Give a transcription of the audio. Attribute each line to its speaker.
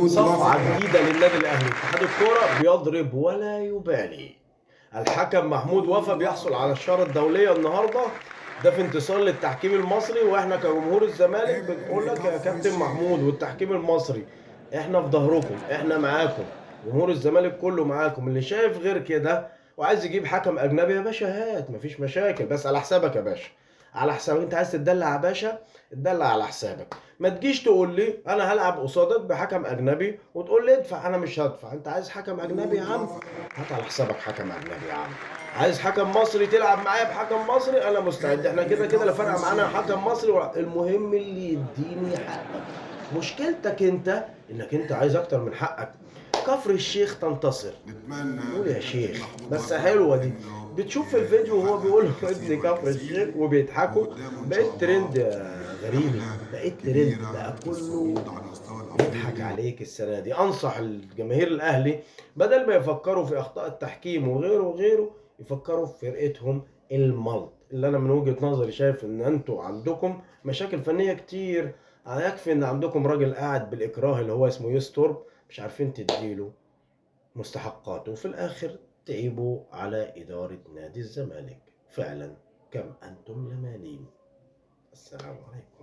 Speaker 1: صفعة جديدة للنادي الأهلي، اتحاد الكورة بيضرب ولا يبالي. الحكم محمود وفا بيحصل على الشارة الدولية النهاردة، ده في انتصار للتحكيم المصري، واحنا كجمهور الزمالك بنقول لك يا كابتن محمود والتحكيم المصري احنا في ظهركم، احنا معاكم، جمهور الزمالك كله معاكم. اللي شايف غير كده وعايز يجيب حكم اجنبي يا باشا هات، مفيش مشاكل، بس على حسابك يا باشا، على حسابك. انت عايز تتدلع يا باشا اتدلع على حسابك، ما تجيش تقول لي انا هلعب قصادك بحكم اجنبي وتقول لي ادفع. انا مش هدفع. انت عايز حكم اجنبي يا عم هات على حسابك حكم اجنبي يا عم. عايز حكم مصري تلعب معايا بحكم مصري انا مستعد، احنا كده كده لا فارقه معانا حكم مصري المهم اللي يديني حقك. مشكلتك انت انك انت عايز اكتر من حقك. كفر الشيخ تنتصر،
Speaker 2: نتمنى
Speaker 1: قول يا
Speaker 2: ان
Speaker 1: شيخ
Speaker 2: محمود
Speaker 1: بس
Speaker 2: وفا
Speaker 1: حلوه دي.
Speaker 2: انه
Speaker 1: بتشوف في الفيديو وهو بيقول له ابن
Speaker 2: الكثير
Speaker 1: كفر الشيخ
Speaker 2: والكثير،
Speaker 1: وبيضحكوا.
Speaker 2: وقدامه ان شاء
Speaker 1: بقيت ترند
Speaker 2: الله
Speaker 1: يا غريبي،
Speaker 2: رحله
Speaker 1: بقيت ترند
Speaker 2: كبيره
Speaker 1: بقى كله
Speaker 2: للصعود على المستوى
Speaker 1: يضحك
Speaker 2: الافريقي.
Speaker 1: عليك السنه دي. انصح الجماهير الاهلي بدل ما يفكروا في اخطاء التحكيم وغيره وغيره، يفكروا في فرقتهم الملط، اللي انا من وجهه نظري شايف ان انتوا عندكم مشاكل فنيه كتير. يكفي ان عندكم راجل قاعد بالاكراه اللي هو اسمه يستر، مش عارفين تديله مستحقاته، وفي الآخر تعيبوا على إدارة نادي الزمالك. فعلا كم أنتم لمانين. السلام عليكم.